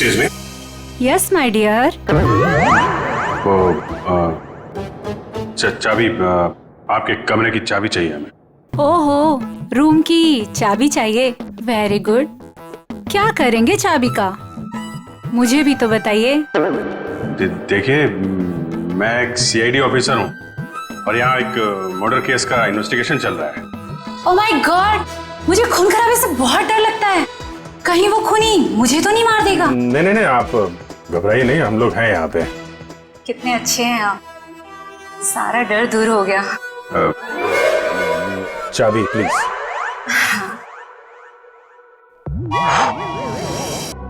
Excuse me. Yes my dear. वो चाबी, आपके कमरे की चाबी चाहिए हमें। ओहो, रूम की चाबी चाहिए। Very good. क्या करेंगे चाबी का, मुझे भी तो बताइए। देखिए, मैं एक सीआईडी ऑफिसर हूँ और यहाँ एक मर्डर केस का इन्वेस्टिगेशन चल रहा है। ओह माय गॉड, मुझे खून खराबे से बहुत डर लगता है। कहीं वो खूनी मुझे तो नहीं मार देगा। नहीं नहीं नहीं, आप घबराइए नहीं, हम लोग हैं यहाँ पे। कितने अच्छे हैं आप, सारा डर दूर हो गया। चाबी प्लीज।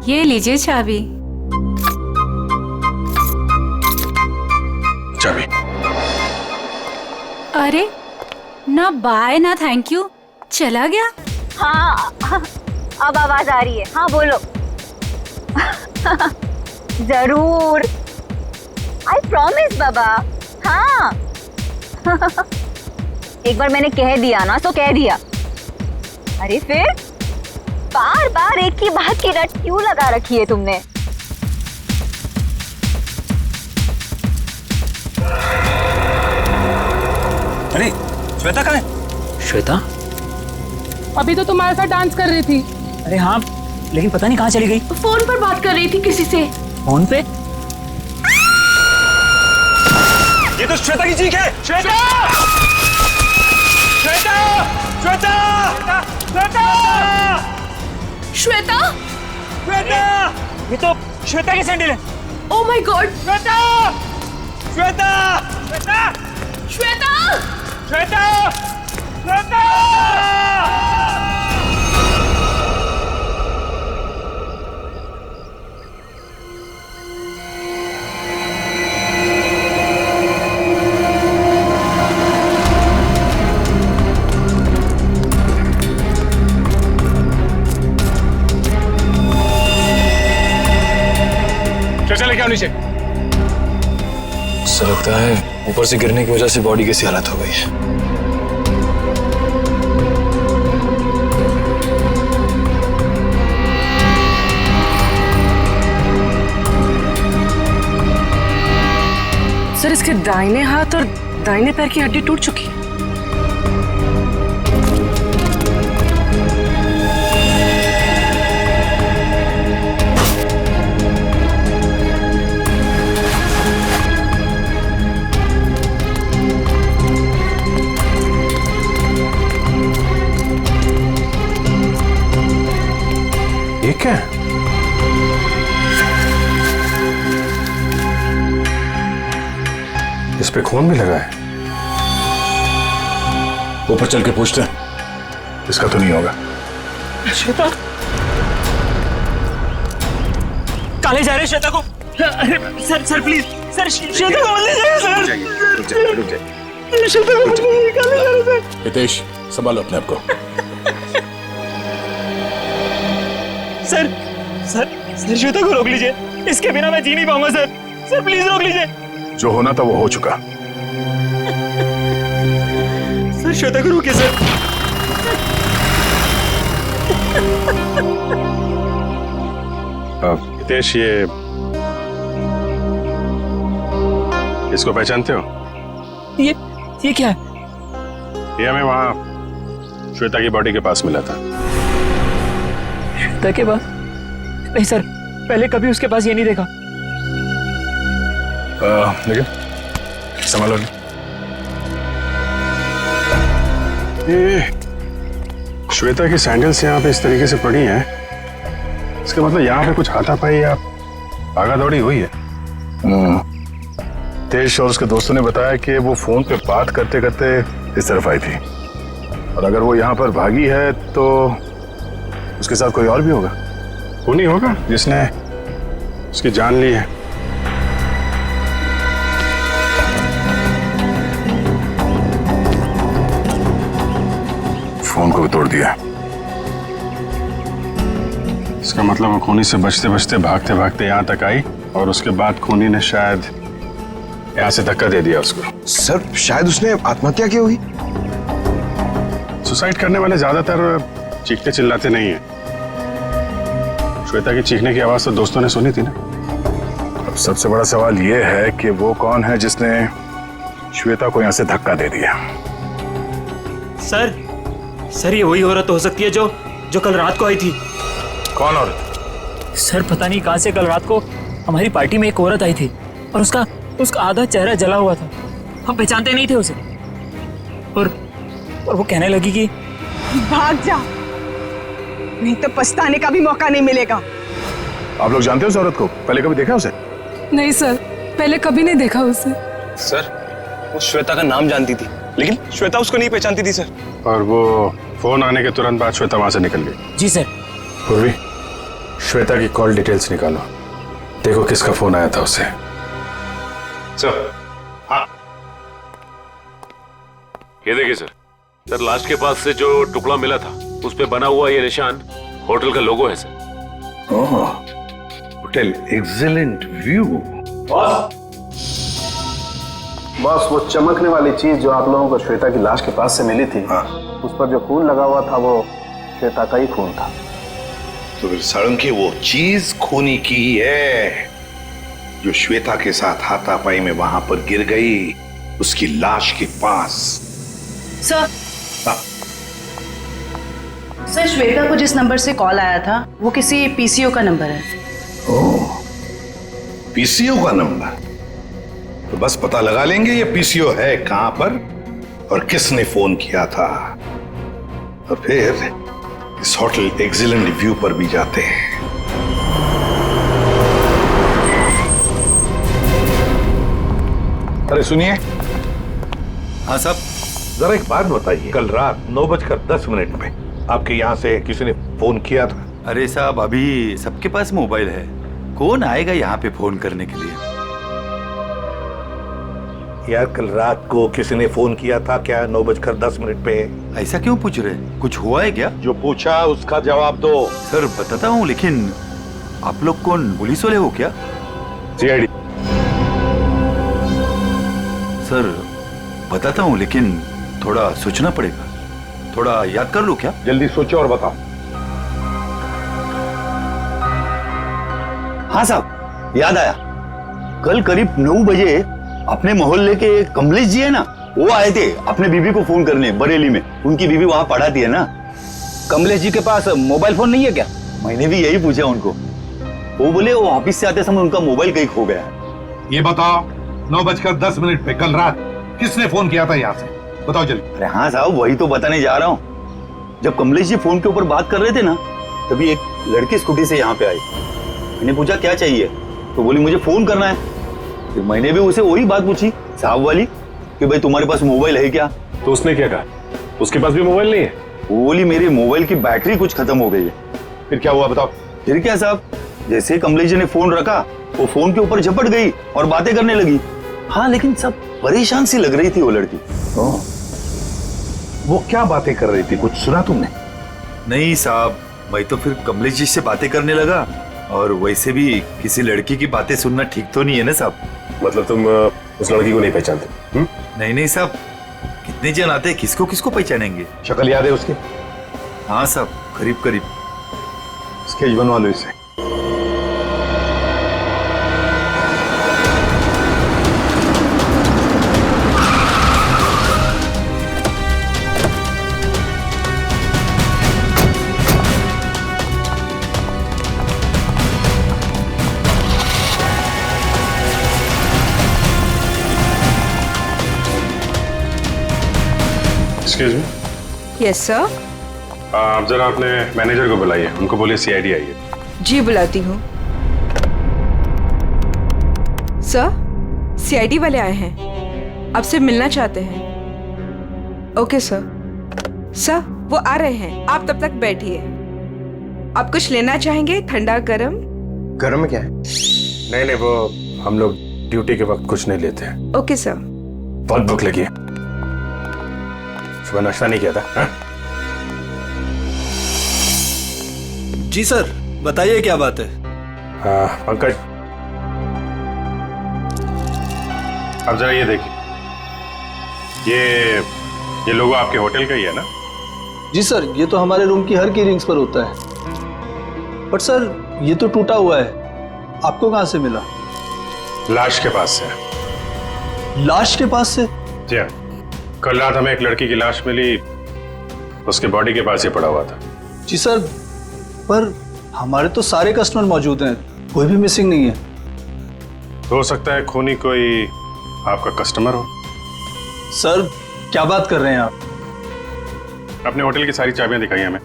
ये लीजिए चाबी। चाबी। अरे ना बाय ना थैंक यू, चला गया। हाँ, अब आवाज आ रही है। हाँ बोलो। जरूर, आई प्रॉमिस बाबा। हाँ एक बार मैंने कह दिया ना तो कह दिया। अरे फिर बार बार एक ही बात की रट क्यों लगा रखी है तुमने? अरे श्वेता कहाँ है? श्वेता अभी तो तुम्हारे साथ डांस कर रही थी। अरे हाँ, लेकिन पता नहीं कहाँ चली गई। फोन पर बात कर रही थी किसी से। फोन पे? ये तो श्वेता की चीख है। श्वेता! श्वेता! श्वेता! श्वेता! श्वेता! श्वेता! ये तो श्वेता की सैंडल है। Oh my God! Shweta! Shweta! Shweta! Shweta! Shweta! Shweta! लेके आओ नीचे। ऐसा लगता है ऊपर से गिरने की वजह से बॉडी कैसी हालत हो गई है। सर, इसके दाहिने हाथ और दाहिने पैर की हड्डी टूट चुकी है। ये क्या है? इस पे खून भी लगा है। ऊपर चल के पूछते हैं। इसका तो नहीं होगा। श्वेता काले जा रहे श्वेता को। अरे सर प्लीज सर, श्वेता को मत ले जाइए सर। रुक जाइए। श्वेता को मत ले जाइए, काले जा रहे सर। हितेश, संभालो अपने आप को। सर सर सर श्वेता को रोक लीजिए, इसके बिना मैं जी नहीं पाऊंगा सर। सर प्लीज रोक लीजिए। जो होना था वो हो चुका। सर श्वेता को रोकिए सर। हितेश, इसको पहचानते हो? ये क्या है? ये हमें वहां श्वेता की बॉडी के पास मिला था। श्वेता के पास? नहीं सर, पहले कभी उसके पास ये नहीं देखा। लेकिन संभालो। ये श्वेता की सैंडल्स यहाँ पे इस तरीके से पड़ी हैं, इसका मतलब यहाँ पे कुछ हाथापाई या भागा दौड़ी हुई है। तेज और उसके दोस्तों ने बताया कि वो फोन पे बात करते करते इस तरफ आई थी, और अगर वो यहाँ पर भागी है तो उसके साथ कोई और भी होगा। वो नहीं होगा जिसने उसकी जान ली है। फोन को भी तोड़ दिया। इसका मतलब वो खूनी से बचते बचते भागते भागते यहाँ तक आई और उसके बाद खूनी ने शायद यहाँ से धक्का दे दिया उसको। सर, शायद उसने आत्महत्या की होगी। सुसाइड करने वाले ज्यादातर चीखते चिल्लाते नहीं है। श्वेता की चीखने की आवाज तो दोस्तों ने सुनी थी ना। अब सबसे बड़ा सवाल ये है कि वो कौन है जिसने श्वेता को यहाँ से धक्का दे दिया। सर ये वही औरत हो सकती है जो कल रात को आई थी। कौन औरत? सर पता नहीं कहां से कल रात को हमारी पार्टी में एक औरत आई थी और उसका आधा चेहरा जला हुआ था। हम पहचानते नहीं थे उसे। और वो कहने लगी कि भाग जा, नहीं तो पछताने का भी मौका नहीं मिलेगा। आप लोग जानते हो उस औरत को? पहले कभी देखा उसे? नहीं सर, पहले कभी नहीं देखा उसे। सर वो श्वेता का नाम जानती थी, लेकिन श्वेता उसको नहीं पहचानती थी सर। और वो फोन आने के तुरंत बाद श्वेता वहां से निकल गई। जी सर। पूर्वी, श्वेता की कॉल डिटेल्स निकालो, देखो किसका फोन आया था उसे। सर, हाँ, ये देखिए सर, लास्ट के पास से जो टुकड़ा मिला था उस पे बना हुआ ये निशान होटल का लोगो है सर। ओह, होटल एक्सीलेंट व्यू। बॉस, वो चमकने वाली चीज जो आप लोगों को श्वेता की लाश के पास से मिली थी, हाँ, उस पर जो खून लगा हुआ था वो श्वेता का ही खून था। तो फिर सारंगी वो चीज खूनी की ही है जो श्वेता के साथ हाथापाई में वहां पर गिर गई, उसकी लाश के पास। सर, सर श्वेता को जिस नंबर से कॉल आया था वो किसी पीसीओ का नंबर है। ओह, पीसीओ का नंबर? तो बस पता लगा लेंगे ये पीसीओ है कहां पर और किसने फोन किया था। और फिर इस होटल एक्सीलेंट व्यू पर भी जाते हैं। अरे सुनिए। हाँ साहब। जरा एक बात बताइए, कल रात 9:10 पे आपके यहाँ से किसी ने फोन किया था? अरे साहब, अभी सबके पास मोबाइल है, कौन आएगा यहाँ पे फोन करने के लिए? यार कल रात को किसी ने फोन किया था क्या 9:10 पे? ऐसा क्यों पूछ रहे? कुछ हुआ है क्या? जो पूछा उसका जवाब दो। सर बताता हूँ, लेकिन आप लोग कौन, पुलिस वाले हो क्या? सीआईडी। सर बताता हूँ, लेकिन थोड़ा सोचना पड़ेगा, थोड़ा याद कर लो क्या? जल्दी सोचो और बताओ। हाँ साहब, याद आया। कल करीब 9 बजे अपने मोहल्ले के कमलेश जी है ना, वो आए थे अपने बीबी को फोन करने बरेली में। उनकी बीबी वहां पढ़ाती है ना। कमलेश जी के पास मोबाइल फोन नहीं है क्या? मैंने भी यही पूछा उनको। वो बोले वो ऑफिस से आते समय उनका मोबाइल कहीं खो गया। ये बताओ 9:10 पे कल रात किसने फोन किया था यहाँ से? बताओ जल्दी। अरे हाँ साहब, वही तो बताने जा रहा हूँ। जब कमलेश जी फोन के ऊपर बात कर रहे थे ना, तभी एक लड़की स्कूटी से यहाँ पे आई। मैंने पूछा क्या चाहिए, तो बोली मुझे फोन करना है। फिर मैंने भी उसे वही बात पूछी साहब वाली कि भाई तुम्हारे पास मोबाइल है क्या? तो उसने क्या कहा? उसके पास भी मोबाइल नहीं है? वो बोली मेरे मोबाइल की बैटरी कुछ खत्म हो गई है। फिर क्या हुआ बताओ? फिर क्या साहब, जैसे कमलेश जी ने फोन रखा, वो फोन के ऊपर झपट गई और बातें करने लगी। हाँ, लेकिन सब परेशान सी लग रही थी वो लड़की। वो क्या बातें कर रही थी, कुछ सुना तुमने? नहीं साहब, मैं तो फिर कमलेश जी से बातें करने लगा। और वैसे भी किसी लड़की की बातें सुनना ठीक तो नहीं है ना साहब। मतलब तुम उस लड़की को नहीं पहचानते? नहीं साहब, कितने जन आते, किसको किसको पहचानेंगे? शक्ल याद है उसकी? हाँ साहब, करीब करीब। स्केच बनवा लो इससे। Excuse me. Yes sir. आप जरा अपने मैनेजर को बुलाइए, उनको बोलिए सीआईडी आई है। जी बुलाती हूँ। सर, सीआईडी वाले आए हैं, आपसे मिलना चाहते हैं। Okay sir. सर वो आ रहे हैं, आप तब तक बैठिए। आप कुछ लेना चाहेंगे, ठंडा गरम? गरम क्या है? नहीं, वो हम लोग ड्यूटी के वक्त कुछ नहीं लेते हैं। Okay sir. बहुत भूख लगी है, सुबह नाश्ता नहीं किया था। हा? जी सर, बताइए क्या बात है? पंकज, अब जरा ये देखिए, ये लोगो आपके होटल का ही है ना? जी सर, ये तो हमारे रूम की हर की रिंग्स पर होता है। बट सर ये तो टूटा हुआ है, आपको कहाँ से मिला? लाश के पास से। लाश के पास से? जी हाँ, कल रात हमें एक लड़की की लाश मिली, उसके बॉडी के पास ही पड़ा हुआ था। जी सर, पर हमारे तो सारे कस्टमर मौजूद हैं, कोई भी मिसिंग नहीं है। हो सकता है खूनी कोई आपका कस्टमर हो। सर क्या बात कर रहे हैं आप? अपने होटल की सारी चाबियां दिखाई हमें।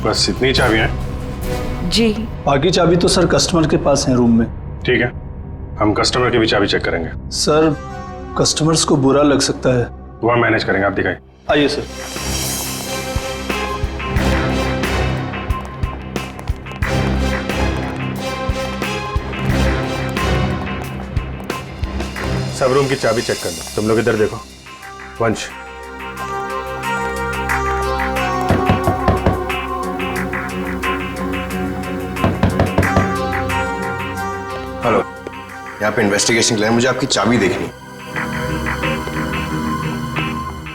बस इतनी चाबियां हैं? जी। बाकी चाबी तो सर कस्टमर के पास है रूम में। ठीक है, हम कस्टमर की भी चाबी चेक करेंगे। सर कस्टमर्स को बुरा लग सकता है। वो हम मैनेज करेंगे, आप दिखाइए। आइए सर। सब रूम की चाबी चेक कर लो। तुम लोग इधर देखो। वंश, हेलो, यहाँ पे इन्वेस्टिगेशन के लिए मुझे आपकी चाबी देखनी।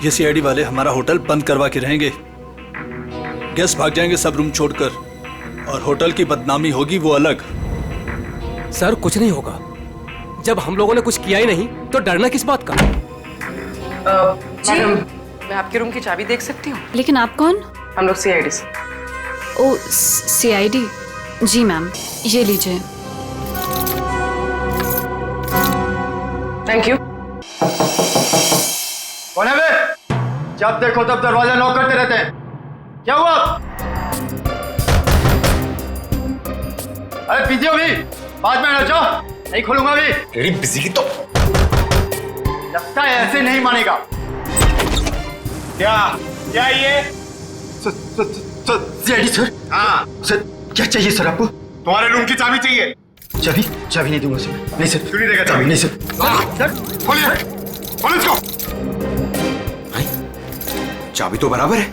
ये सीआईडी वाले हमारा होटल बंद करवा के रहेंगे, गेस्ट भाग जाएंगे सब रूम छोड़कर, और होटल की बदनामी होगी वो अलग। सर कुछ नहीं होगा, जब हम लोगों ने कुछ किया ही नहीं तो डरना किस बात का? मैडम, मैं आपके रूम की चाबी देख सकती हूँ? लेकिन आप कौन? हम लोग सीआईडी से। ओ, सीआईडी? जी मैम, ये लीजिए। Thank you. कौन है बे? जब देखो तब दरवाजा नॉक करते रहते हैं, क्या हुआ? अरे पीछे हो भी, बाद में आना, जाओ, नहीं खोलूंगा भी। तेरी बिजी की तो लगता है ऐसे नहीं मानेगा। क्या क्या ये? CID sir. हाँ सर, क्या चाहिए सर आपको? तुम्हारे रूम की चाबी चाहिए। चाबी? चाबी नहीं दूंगा सर। नहीं सर। क्यों नहीं देगा चाबी? नहीं सर। सर खोलिए, खोलो इसको। चाबी तो बराबर है,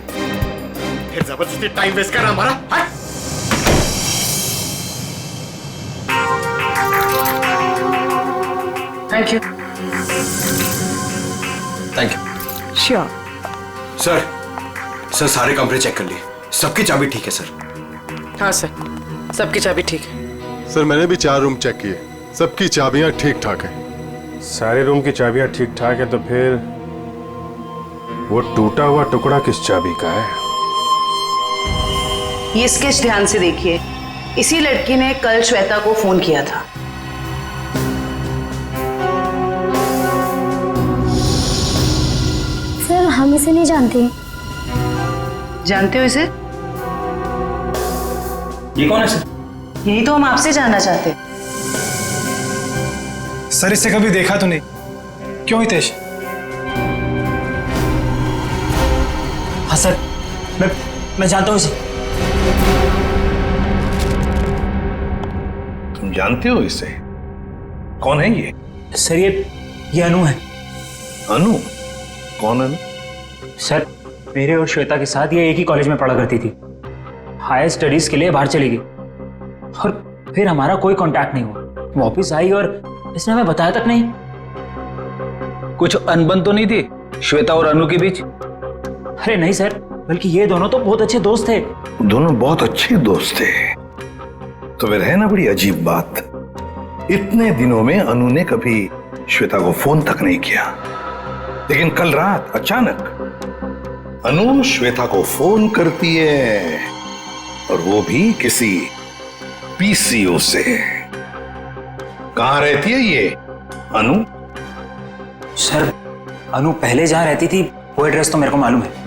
फिर जबरदस्ती टाइम वेस्ट कर रहा हमारा। Thank you. Thank you. Sure. Sir सारे कमरे चेक कर लिए, सबकी चाबी ठीक है सर। हाँ सर, सबकी चाबी ठीक है। सर मैंने भी 4 रूम चेक किए, सबकी चाबियां ठीक ठाक हैं। सारे रूम की चाबियां ठीक ठाक है, तो फिर वो टूटा हुआ टुकड़ा किस चाबी का है? ये स्केच ध्यान से देखिए, इसी लड़की ने कल श्वेता को फोन किया था। सर हम इसे नहीं जानते। जानते हो इसे? ये कौन है सर? यही तो हम आपसे जानना चाहते। सर इससे कभी देखा तो नहीं, क्यों हितेश? हाँ सर, मैं जानता हूँ इसे। तुम जानते हो इसे? कौन है ये? सर ये अनु है। अनु? कौन अनु? सर मेरे और श्वेता के साथ ये एक ही कॉलेज में पढ़ा करती थी। हायर स्टडीज के लिए बाहर चली गई और फिर हमारा कोई कांटेक्ट नहीं हुआ। वापस आई और इसने हमें बताया तक नहीं। कुछ अनबन तो नहीं थी श्वेता और अनु के बीच? अरे नहीं सर, बल्कि ये दोनों तो बहुत अच्छे दोस्त थे। दोनों बहुत अच्छे दोस्त थे? तो फिर है ना बड़ी अजीब बात, इतने दिनों में अनु ने कभी श्वेता को फोन तक नहीं किया, लेकिन कल रात अचानक अनु श्वेता को फोन करती है, और वो भी किसी पीसीओ से। कहां रहती है ये अनु? सर अनु पहले जहां रहती थी वो एड्रेस तो मेरे को मालूम है।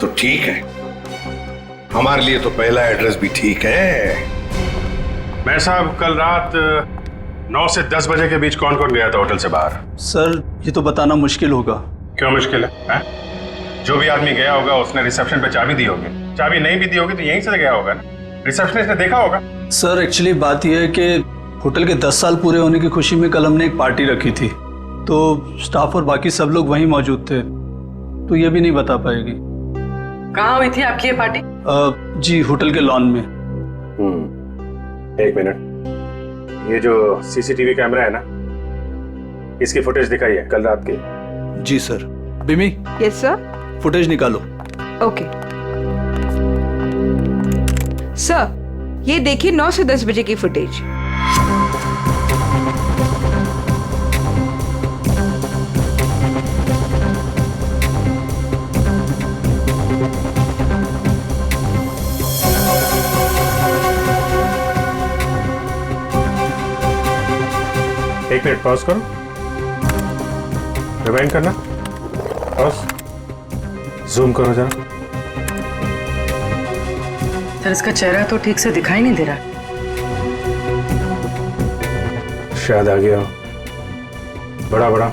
तो ठीक है, हमारे लिए तो पहला एड्रेस भी ठीक है। मैं साहब, कल रात 9 से 10 बजे के बीच कौन कौन गया था होटल से बाहर? सर ये तो बताना मुश्किल होगा। क्यों मुश्किल है? जो भी आदमी गया होगा उसने रिसेप्शन पे चाबी दी होगी, चाबी नहीं भी दी होगी तो यहीं से गया होगा ना, रिसेप्शनिस्ट ने देखा होगा। सर एक्चुअली बात यह है कि होटल के 10 साल पूरे होने की खुशी में कल हमने एक पार्टी रखी थी, तो स्टाफ और बाकी सब लोग वहीं मौजूद थे, तो ये भी नहीं बता पाएगी। कहाँ हुई थी आपकी ये पार्टी? जी होटल के लॉन में। एक मिनट, ये जो सीसीटीवी कैमरा है ना, इसकी फुटेज दिखाई है कल रात की। जी सर। बिमी। Yes sir. फुटेज निकालो। ओके सर, ये देखिए 9 से 10 बजे की फुटेज। एक मिनट पॉज करो, रिवाइंड करना, पॉज, जूम करो जरा। सर इसका चेहरा तो ठीक से दिखाई नहीं दे रहा। शायद आ गया हो, बड़ा बड़ा।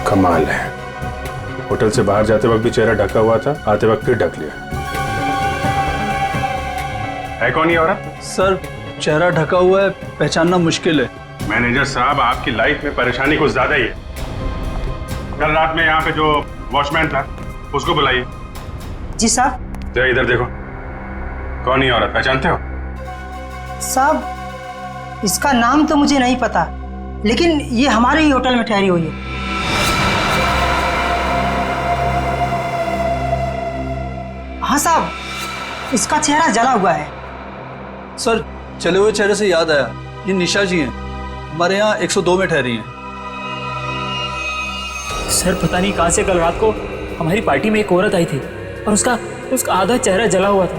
कमाल है, होटल से बाहर जाते वक्त भी चेहरा ढका हुआ था, आते वक्त फिर ढक लिया। है कौन ये औरत? सर चेहरा ढका हुआ है, पहचानना मुश्किल है। मैनेजर साहब, आपकी लाइफ में परेशानी कुछ ज्यादा ही है। कल रात में यहाँ पे जो वॉचमैन था उसको बुलाइए। जी साहब। तो इधर देखो, कौन ये औरत, पहचानते हो? साहब इसका नाम तो मुझे नहीं पता, लेकिन ये हमारे ही होटल में ठहरी हुई है। हाँ साहब, इसका चेहरा जला हुआ है। सर चले हुए चेहरे से याद आया, ये निशा जी हैं, हमारे यहाँ 102 में ठहरी हैं। सर पता नहीं कहाँ से कल रात को हमारी पार्टी में एक औरत आई थी और उसका आधा चेहरा जला हुआ था।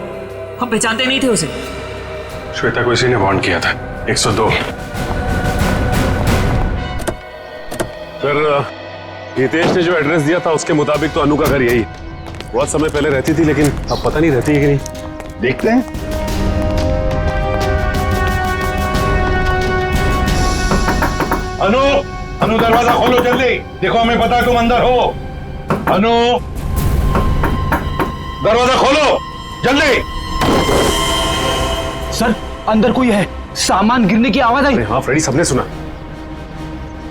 हम पहचानते नहीं थे उसे। श्वेता को इसी ने वार्न किया था। 102। सर हितेश ने जो एड्रेस दिया था उसके मुताबिक तो अनु का घर यही है। बहुत समय पहले रहती थी, लेकिन अब पता नहीं रहती है कि नहीं। देखते हैं। अनु, अनु दरवाजा खोलो जल्दी, देखो हमें पता है तुम अंदर हो। अनु दरवाजा खोलो जल्दी। सर अंदर कोई है, सामान गिरने की आवाज आई। हाँ फ्रेडी, सबने सुना।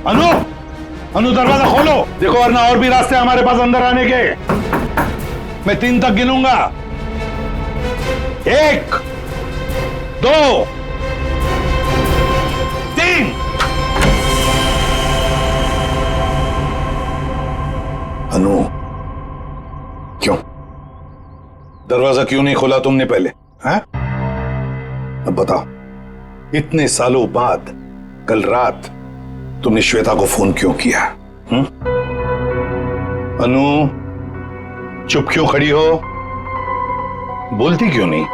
अनु, अनु दरवाजा खोलो, देखो वरना और भी रास्ते हमारे पास अंदर आने के। मैं 3 तक गिनूंगा। 1 2 3। अनु, क्यों दरवाजा क्यों नहीं खोला तुमने पहले? हैं? अब बताओ, इतने सालों बाद कल रात तुमने श्वेता को फोन क्यों किया? अनु चुप क्यों खड़ी हो, बोलती क्यों नहीं?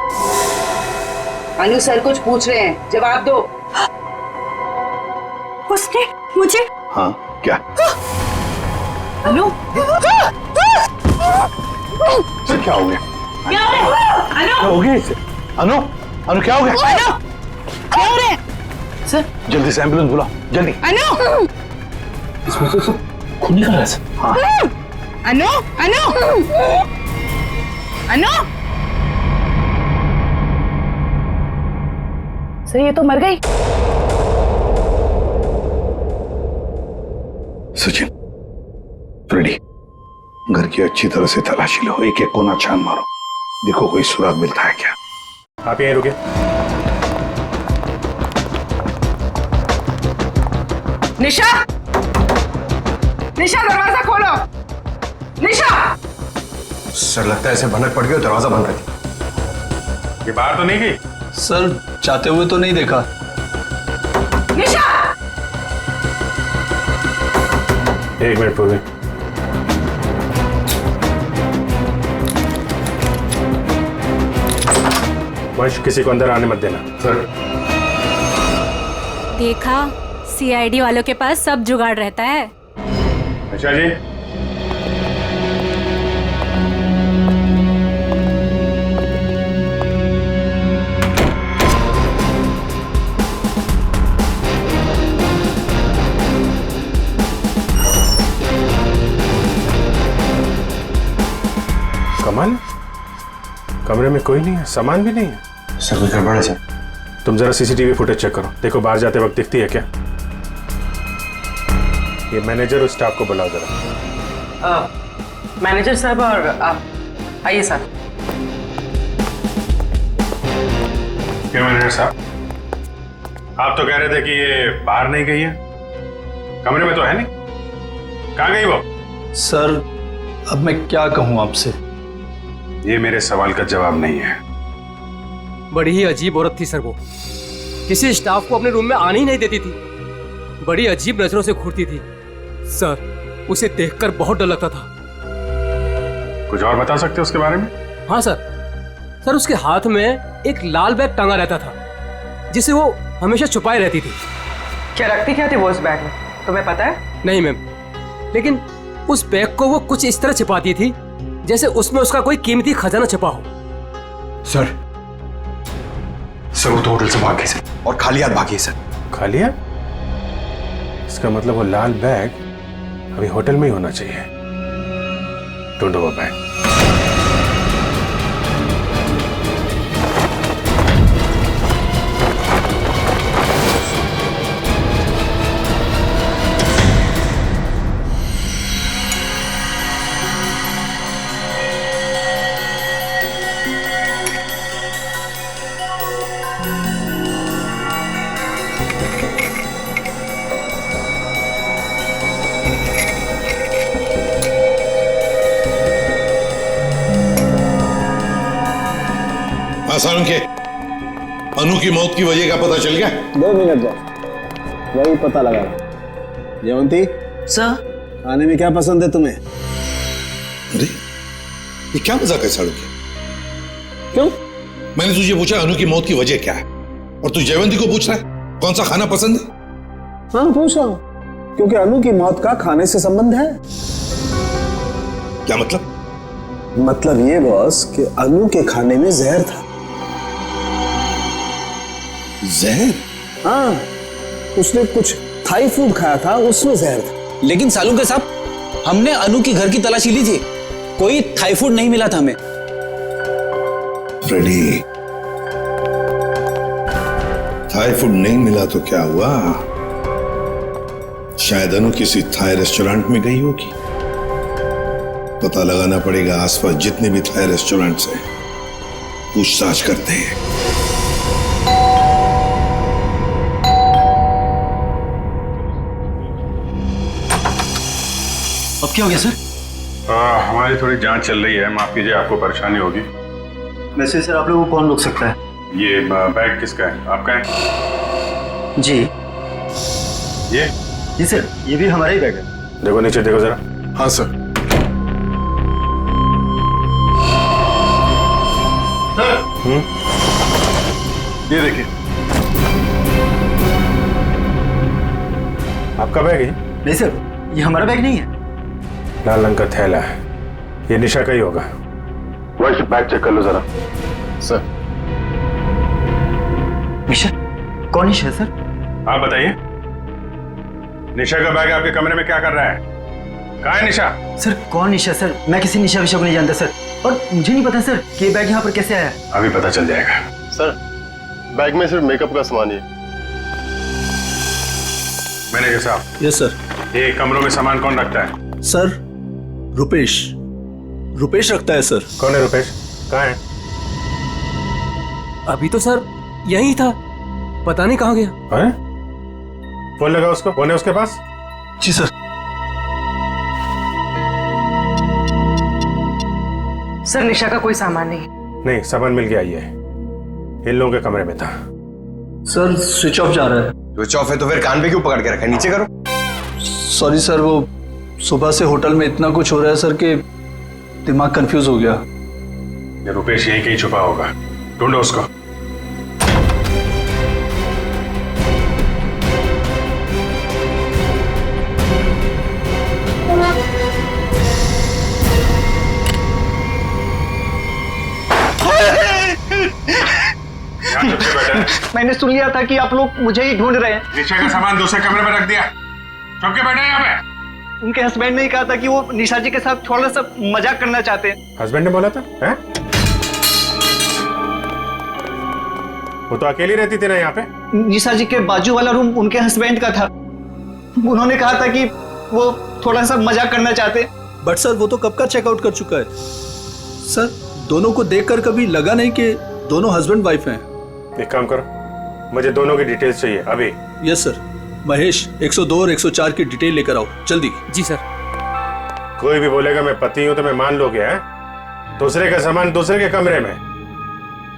अनु सर कुछ पूछ रहे हैं, जवाब दो। उसने मुझे। हाँ क्या? अनु सर क्या हो गया? क्या हो रहा है? क्या हो गया इसे? अनु, अनु क्या हो गया? अनु क्या हो रहा है? सर जल्दी से एम्बुलेंस बुलाओ जल्दी। अनु इसमें तो सब खून निकल रहा है। हाँ अनु अनु अनु सर ये तो मर गई। सचिन, फ्रेडी, घर की अच्छी तरह से तलाशी लो, एक एक कोना छान मारो, देखो कोई सुराग मिलता है क्या। आप यहीं रुके। निशा, निशा दरवाजा खोलो। निशा। सर लगता है इसे भनक पड़ गई और दरवाजा बंद रखी। ये बाहर तो नहीं गई? सर चाहते हुए तो नहीं देखा। निशा। 1 मिनट पूर्वी। वंश, किसी को अंदर आने मत देना। सर। देखा, सीआईडी वालों के पास सब जुगाड़ रहता है। अच्छा जी। कमल, कमरे में कोई नहीं है, सामान भी नहीं है। सर कुछ गड़बड़ है सर। तुम जरा सीसीटीवी फुटेज चेक करो, देखो बाहर जाते वक्त दिखती है क्या। ये मैनेजर और स्टाफ को बुलाओ जरा। मैनेजर साहब और आप आइए सर। क्या मैनेजर साहब, आप तो कह रहे थे कि ये बाहर नहीं गई है, कमरे में तो है नहीं, कहाँ गई वो? सर अब मैं क्या कहूं आपसे? ये मेरे सवाल का जवाब नहीं है। बड़ी ही अजीब औरत थी सर वो, किसी स्टाफ को अपने रूम में आने ही नहीं देती थी, बड़ी अजीब नजरों से घूरती थी सर, उसे देखकर बहुत डर लगता था। कुछ और बता सकते हो उसके बारे में? हाँ सर उसके हाथ में एक लाल बैग टांगा रहता था जिसे वो हमेशा छुपाए रहती थी। क्या रखती क्या थी वो उस बैग में, तुम्हें पता है? नहीं मैम, लेकिन उस बैग को वो कुछ इस तरह छिपाती थी जैसे उसमें उसका कोई कीमती खजाना छिपा हो। सर वो तो होटल से भाग गई सर, और खाली हाथ भागी सर। खाली हाथ? इसका मतलब वो लाल बैग अभी होटल में ही होना चाहिए। ढूंढो वो बैग। आसान के अनु की मौत की वजह का पता चल गया? 2 मिनट जाओ, वही पता लगा। जयवंती सर, खाने में क्या पसंद है तुम्हें? अरे ये क्या मजाक है साड़ू के? क्यों? मैंने तुझे पूछा अनु की मौत की वजह क्या है, और तू जयवंती को पूछ रहा है कौन सा खाना पसंद है? हाँ पूछ रहा हूं, क्योंकि अनु की मौत का खाने से संबंध है। क्या मतलब? मतलब ये बॉस कि अनु के खाने में जहर था। जहर? हाँ, उसने कुछ थाई फूड खाया था, उसमें जहर था। लेकिन सालुंके साहब, हमने अनु की घर की तलाशी ली थी, कोई थाई फूड नहीं मिला था हमें। फ्रेडी, थाई फूड नहीं मिला तो क्या हुआ? शायद अनु किसी थाई रेस्टोरेंट में गई होगी। पता लगाना पड़ेगा आसपास जितने भी थाई रेस्टोरेंट्स हैं, पूछताछ करते हैं। अब क्या हो गया सर? हमारी थोड़ी जांच चल रही है, माफ कीजिए आपको परेशानी होगी। वैसे सर आप लोगों को कौन रोक सकता है? ये बैग किसका है? आपका है? जी ये? जी सर, ये भी हमारा ही बैग है। देखो नीचे देखो जरा। हाँ सर। ये देखिए। आपका बैग है? नहीं सर, ये हमारा बैग नहीं है। लाल रंग का थैला है, ये निशा का ही होगा। वही बैग चेक कर लो जरा। सर। निशा? कौन निशा है सर? आप बताइए, निशा का बैग आपके कमरे में क्या कर रहा है? कहाँ है निशा? सर कौन निशा सर? मैं किसी निशा विशा को नहीं जानता सर, और मुझे नहीं पता सर कि ये बैग यहाँ पर कैसे आया। अभी पता चल जाएगा। सर बैग में सिर्फ मेकअप का सामान ही है। मैनेजर साहब। Yes sir. ये कमरों में सामान कौन रखता है? सर रुपेश रखता है सर। कौन है रुपेश? कहाँ है? अभी तो सर यही था, पता नहीं कहाँ गया। है? फोन लगा उसको, फोन है उसके पास? जी सर। सर निशा का कोई सामान नहीं। नहीं, सामान मिल गया, ये इन लोगों के कमरे में था। सर स्विच ऑफ जा रहा है। स्विच ऑफ है तो फिर कान पे क्यों पकड़ के रखा है? नीचे करो। सॉरी सर, वो सुबह से होटल में इतना कुछ हो रहा है सर कि दिमाग कंफ्यूज हो गया। ये रुपेश यहीं कहीं छुपा होगा, ढूंढो उसको। मैंने सुन लिया था कि आप लोग मुझे ही ढूंढ रहे हैं। निशा का सामान दूसरे कमरे में रख दिया, चुप के बैठे यहाँ पे। उनके हस्बैंड ने कहा था कि वो निशा जी के साथ थोड़ा सा मजाक करना चाहते हैं। हस्बैंड ने बोला था? हैं? वो तो अकेली रहती थी ना यहाँ पे? जी सर जी, के बाजू वाला रूम उनके हस्बैंड का था। उन्होंने कहा था कि वो थोड़ा सा मजाक करना चाहते। बट सर वो तो कब का चेकआउट कर चुका है। सर दोनों को देखकर कभी लगा नहीं कि दोनों हस्बैंड वाइफ हैं। एक काम करो, मुझे दोनों की डिटेल्स चाहिए अभी। Yes sir. महेश 102 और 104 की डिटेल लेकर आओ जल्दी। जी सर। कोई भी बोलेगा मैं पति हूं तो मैं मान लोगे? हैं दूसरे का सामान दूसरे के कमरे में,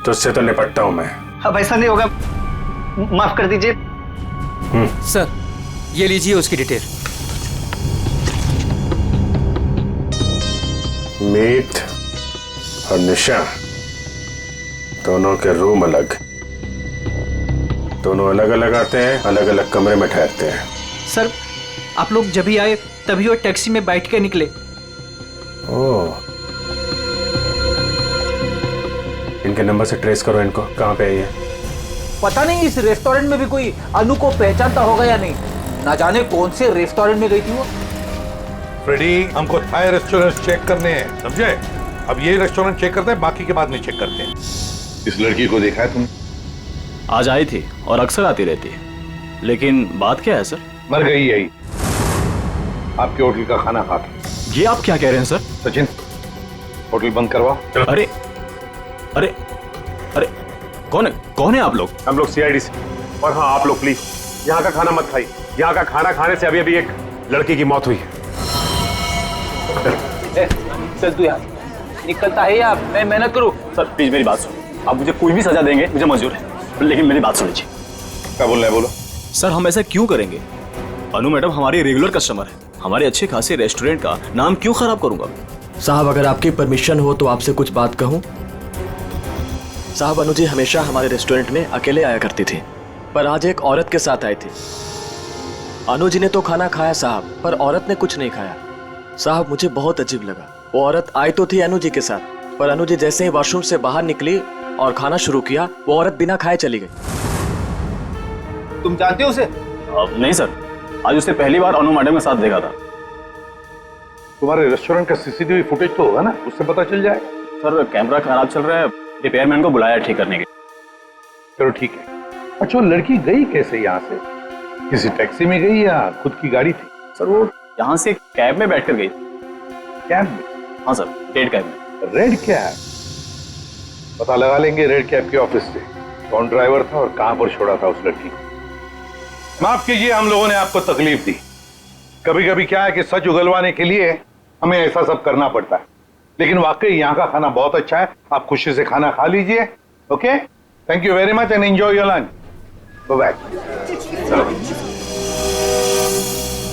तो उससे तो निपटता हूं मैं। अब ऐसा नहीं होगा, माफ कर दीजिए। सर ये लीजिए उसकी डिटेल। मीत और निशा दोनों के रूम अलग, दोनों अलग अलग आते हैं, अलग अलग कमरे में ठहरते हैं। सर आप लोग जब भी आए तभी वो टैक्सी में बैठ के निकले। ओह, इनके नंबर से ट्रेस करो इनको, कहाँ पे है ये? पता नहीं इस रेस्टोरेंट में भी कोई अनु को पहचानता होगा या नहीं। ना जाने कौन से रेस्टोरेंट में गई थी वो। फ्रेडी, हमको थाई रेस्टोरेंट चेक करने हैं, समझे? अब ये रेस्टोरेंट चेक करते हैं, बाकी के बाद नहीं चेक करते हैं। इस लड़की को देखा है तुमने? आज आई थी और अक्सर आती रहती है, लेकिन बात क्या है सर? मर गई यही आपके होटल का खाना खा के। ये आप क्या कह रहे हैं सर? सचिन, होटल बंद करवा। अरे अरे अरे कौन है आप लोग? हम लोग सीआईडी से। और हाँ, आप लोग प्लीज यहाँ का खाना मत खाइए। यहाँ का खाना खाने से अभी अभी एक लड़की की मौत हुई है। चल तू यार, निकलता है या मैं मेहनत करूं? सर प्लीज मेरी बात सुनो, आप मुझे कोई भी सजा देंगे मुझे मंजूर है, लेकिन मेरी बात सुन लीजिए। क्या बोल रहे हैं? बोलो। सर हम ऐसा क्यों करेंगे? अनु मैडम हमारी रेगुलर कस्टमर है, हमारे अच्छे खासे रेस्टोरेंट का नाम क्यों खराब करूंगा? साहब अगर आपकी परमिशन हो तो आपसे कुछ बात कहूं। साहब अनु जी हमेशा हमारे रेस्टोरेंट में अकेले आया करती थी, पर आज एक औरत के साथ आई थी। अनु जी ने तो खाना खाया साहब, पर औरत ने कुछ नहीं खाया। साहब मुझे बहुत अजीब लगा। वो औरत आई तो थी अनु जी के साथ, पर अनु जी जैसे ही वॉशरूम से बाहर निकली और खाना शुरू किया, वो औरत बिना खाए चली गई। तुम जानते हो उसे? नहीं सर, आज उससे पहली बार अनु मैडम के साथ देखा था। तुम्हारे रेस्टोरेंट का सीसीटीवी फुटेज तो होगा ना, उससे पता चल जाएगा। सर कैमरा खराब चल रहा है, रिपेयरमैन को बुलाया ठीक करने के। चलो ठीक है। अच्छा वो लड़की गई कैसे यहाँ से? किसी टैक्सी में गई या खुद की गाड़ी थी? सर वो यहाँ से कैब में बैठकर गई। कैब में? हाँ सर, रेड कैब में। Red cab? पता लगा लेंगे रेड कैब के ऑफिस से कौन ड्राइवर था और कहां पर छोड़ा था उस लड़की को। माफ कीजिए, हम लोगों ने आपको तकलीफ दी। कभी कभी क्या है कि सच उगलवाने के लिए हमें ऐसा सब करना पड़ता है, लेकिन वाकई यहाँ का खाना बहुत अच्छा है। आप खुशी से खाना खा लीजिए। Okay, thank you very much and enjoy your lunch. Bye.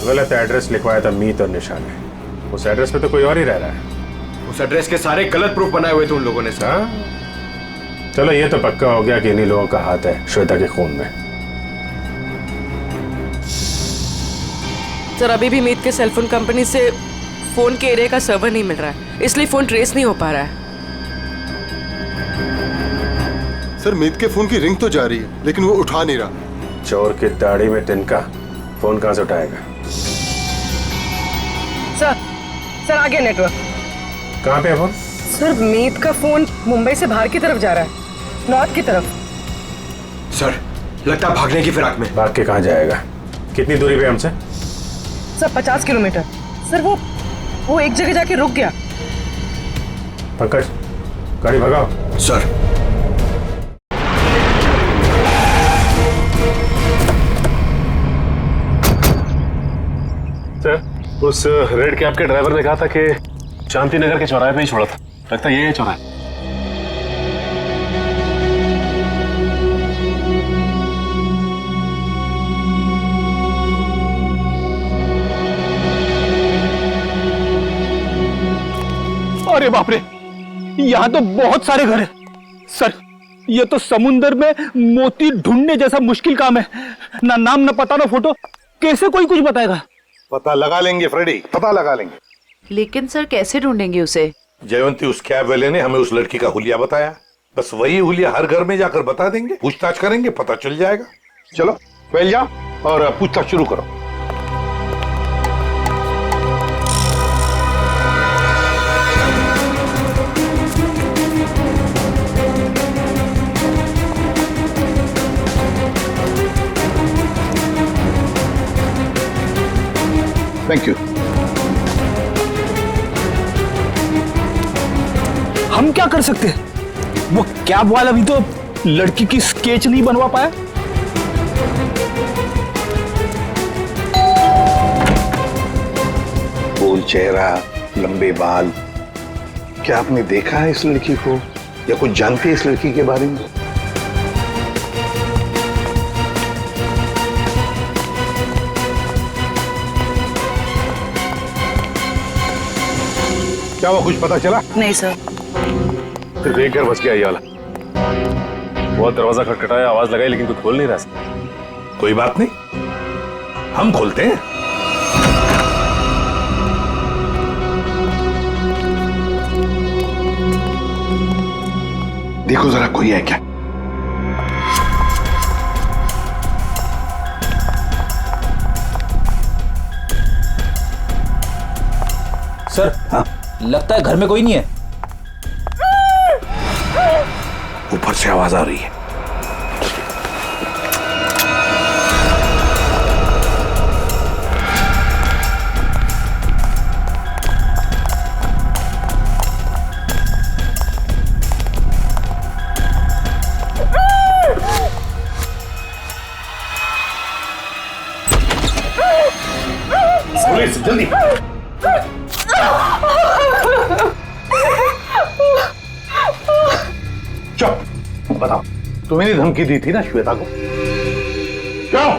गलत एड्रेस लिखवाया था मीत और निशा ने। उस एड्रेस पे तो कोई और ही रह रहा है। उस एड्रेस के सारे गलत प्रूफ बनाए हुए थे उन लोगों ने सर। चलो ये तो पक्का हो गया कि इन्हीं लोगों का हाथ है श्वेता के खून में। सर अभी भी मीत के सेलफोन कंपनी से फोन के एरिया का सर्वर नहीं मिल रहा है, इसलिए फोन ट्रेस नहीं हो पा रहा है। सर मीत के फोन की रिंग तो जा रही है, लेकिन वो उठा नहीं रहा। चोर की दाढ़ी में तिनका, फोन कहां से उठाएगा? सर आ गया नेटवर्क। कहां पे है फोन? सर मीत का फोन मुंबई से बाहर की तरफ जा रहा है, नॉर्थ की तरफ। सर लगता है भागने की फिराक में। भाग के कहां जाएगा? कितनी दूरी पे हमसे? Sir 50 kilometre. सर वो एक जगह जाके रुक गया। पंकज गाड़ी भगाओ। सर उस रेड कैब के ड्राइवर ने कहा था कि शांति नगर के चौराहे पे ही छोड़ा था। लगता है ये चौराहा। अरे बाप रे, यहाँ तो बहुत सारे घर हैं। सर ये तो समुंदर में मोती ढूंढने जैसा मुश्किल काम है। ना नाम ना पता ना फोटो, कैसे कोई कुछ बताएगा? पता लगा लेंगे फ्रेडी, पता लगा लेंगे। लेकिन सर कैसे ढूंढेंगे उसे? जयवंती उस कैब वाले ने हमें उस लड़की का हुलिया बताया, बस वही हुलिया हर घर में जाकर बता देंगे, पूछताछ करेंगे, पता चल जाएगा। चलो पहले जाओ और पूछताछ शुरू करो। Thank you. हम क्या कर सकते हैं? वो कैब वाला भी तो लड़की की स्केच नहीं बनवा पाया। गोल चेहरा, लंबे बाल। क्या आपने देखा है इस लड़की को या कुछ जानते हैं इस लड़की के बारे में? क्या वो कुछ पता चला? नहीं सर। फिर देख कर बच गया ये वाला। बहुत दरवाजा खटखटाया, आवाज लगाई, लेकिन कुछ खोल नहीं रहा। कोई बात नहीं, हम खोलते हैं। देखो जरा कोई है क्या? सर, हाँ? लगता है घर में कोई नहीं है। ऊपर से आवाज आ रही है। पुलिस, जल्दी। चुप, बताओ, तुम्हें धमकी दी थी ना श्वेता को? क्यों?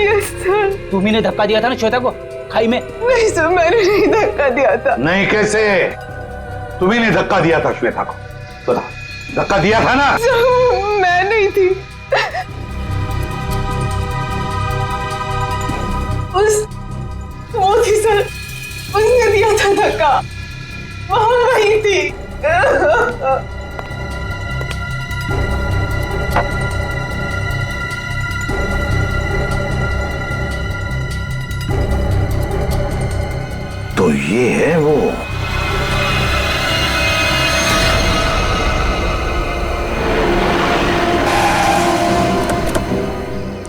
Yes sir. तुम्ही ने धक्का दिया था ना श्वेता को खाई में? नहीं सर, मैंने नहीं धक्का दिया था। नहीं, कैसे? तुम्ही ने धक्का दिया था श्वेता को, बताओ। धक्का दिया था ना? मैं नहीं थी। वो थी सर, उसने दिया था धक्का। वहां वही थी। तो ये है वो।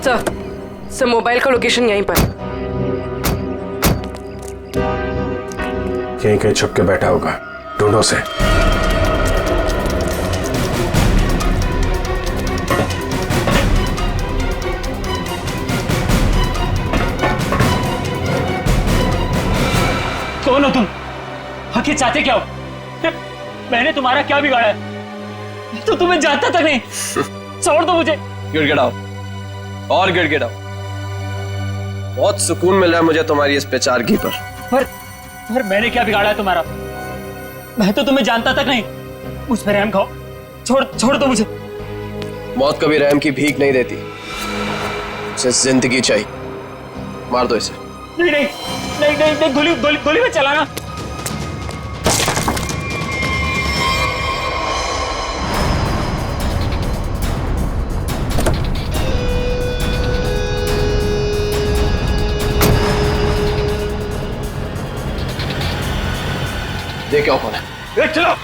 सर, मोबाइल का लोकेशन यहीं पर। कहीं कहीं छुप के बैठा होगा, ढूंढो से। कौन हो तुम? आखिर चाहते क्या हो? मैंने तुम्हारा क्या बिगाड़ा है? तो तुम्हें जानता तक नहीं। छोड़ दो मुझे। गिड़गिड़ाओ और गिड़गिड़ाओ। बहुत सुकून मिल रहा है मुझे तुम्हारी इस बेचारगी पर। पर मैंने क्या बिगाड़ा है तुम्हारा? मैं तो तुम्हें जानता तक नहीं। मुझ पर रहम खाओ, छोड़ दो मुझे। मौत कभी रहम की भीख नहीं देती, उसे जिंदगी चाहिए। मार दो इसे। नहीं, गोली में चलाना। देखो कौन है। चलो।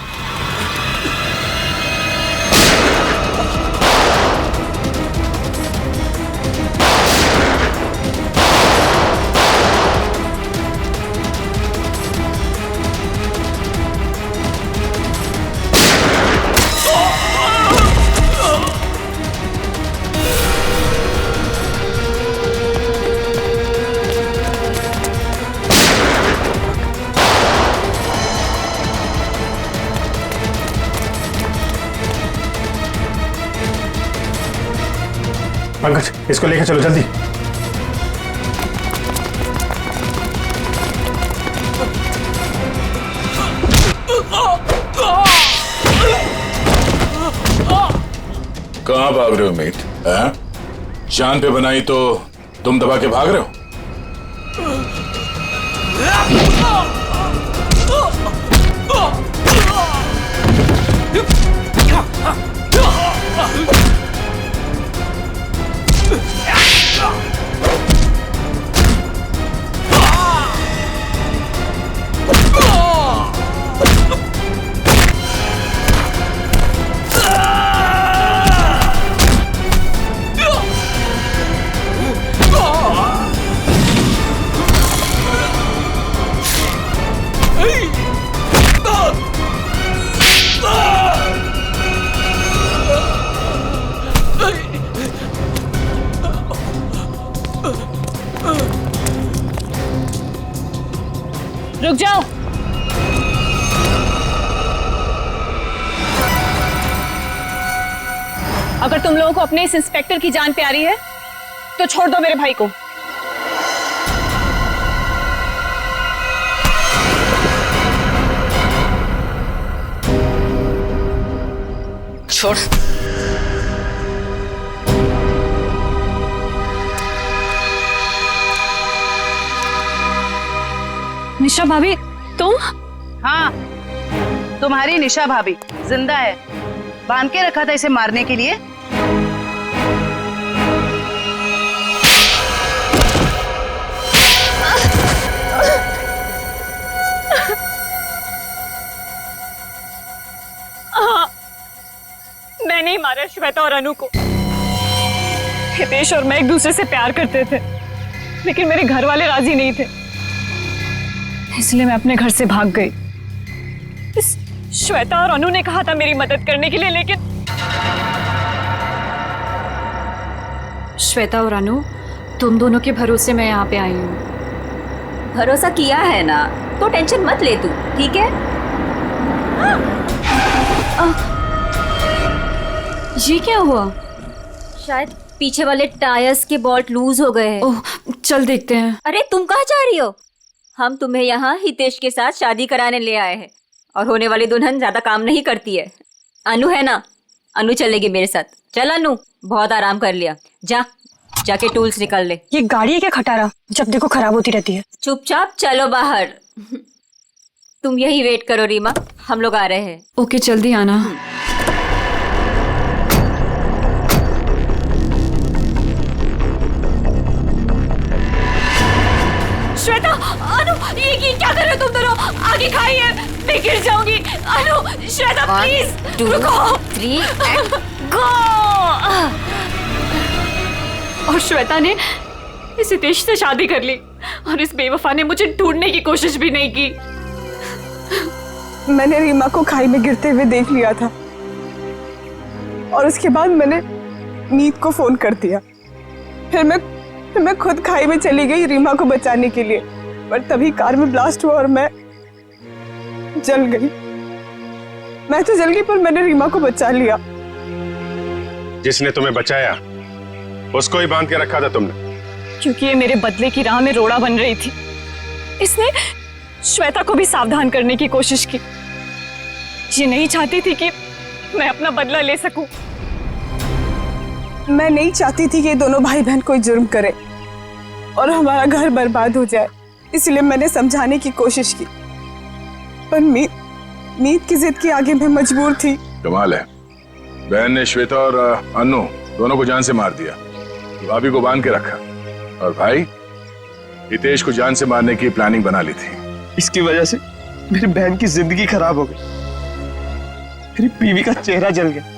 पंकज, इसको लेकर चलो जल्दी। कहाँ भाग रहे हो मीत? जान पे बनाई तो तुम दबा के भाग रहे हो? अगर तुम लोगों को अपने इस इंस्पेक्टर की जान प्यारी है तो छोड़ दो मेरे भाई को। छोड़। निशा भाभी तुम? हाँ, तुम्हारी निशा भाभी जिंदा है। बांध के रखा था इसे मारने के लिए। हाँ, मैंने ही मारा श्वेता और अनु को। हितेश और मैं एक दूसरे से प्यार करते थे, लेकिन मेरे घर वाले राजी नहीं थे, इसलिए मैं अपने घर से भाग गई। इस श्वेता और अनु ने कहा था मेरी मदद करने के लिए, लेकिन श्वेता और अनु, तुम दोनों के भरोसे मैं यहाँ पे आई हूँ। भरोसा किया है ना, तो टेंशन मत ले तू, ठीक है? ये क्या हुआ? शायद पीछे वाले टायर्स के बोल्ट लूज हो गए हैं। ओह, चल देखते हैं। अरे तुम कहाँ जा रही हो? हम तुम्हें यहाँ हितेश के साथ शादी कराने ले आए हैं, और होने वाली दुल्हन ज्यादा काम नहीं करती है। अनु है ना, अनु चलेगी मेरे साथ। चल अनु, बहुत आराम कर लिया, जाके टूल्स निकाल ले। ये गाड़ी है क्या खटारा, जब देखो खराब होती रहती है। चुपचाप चलो बाहर। तुम यही वेट करो रीमा, हम लोग आ रहे हैं। ओके, जल्दी आना। श्वेता, अनु, ये क्या कर रहे हो तुम दोनों? आगे खाइए, मैं गिर जाऊंगी। अनु, श्वेता प्लीज रुको। 3 गो। और श्वेता ने इस हितेश से शादी कर ली, और इस बेवफा ने मुझे ढूंढने की कोशिश भी नहीं की। मैंने रीमा को खाई में गिरते हुए देख लिया था, और उसके बाद मैंने मीत को फोन कर दिया। फिर मैं खुद खाई में चली गई रीमा को बचाने के लिए, पर तभी कार में ब्लास्ट हुआ और मैं जल गई। मैं तो जल गई, पर मैंने रीमा को बचा लिया। जिसने तुम्हें बचाया उसको ही बांध के रखा था तुमने? क्योंकि ये मेरे बदले की राह में रोड़ा बन रही थी। इसने श्वेता को भी सावधान करने की कोशिश की। ये नहीं चाहती थी कि मैं अपना बदला ले सकूं। मैं नहीं चाहती थी कि ये दोनों भाई बहन कोई जुर्म करे और हमारा घर बर्बाद हो जाए, इसलिए मैंने समझाने की कोशिश की, पर मीत की जिद के आगे मैं मजबूर थी। कमाल है, बहन ने श्वेता और अनु दोनों को जान से मार दिया, भाभी को बांध के रखा, और भाई हितेश को जान से मारने की प्लानिंग बना ली थी। इसकी वजह से मेरी बहन की जिंदगी खराब हो गई, मेरी बीवी का चेहरा जल गया।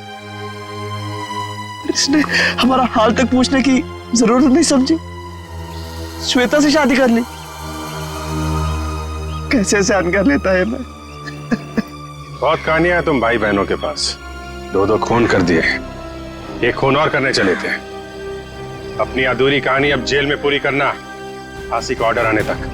इसने हमारा हाल तक पूछने की जरूरत नहीं समझी, श्वेता से शादी कर ली। कैसे सहन कर लेता है मैं। बहुत कहानियां हैं तुम भाई बहनों के पास, 2-2 खून कर दिए, एक खून और करने चले थे। अपनी अधूरी कहानी अब जेल में पूरी करना, फांसी का ऑर्डर आने तक।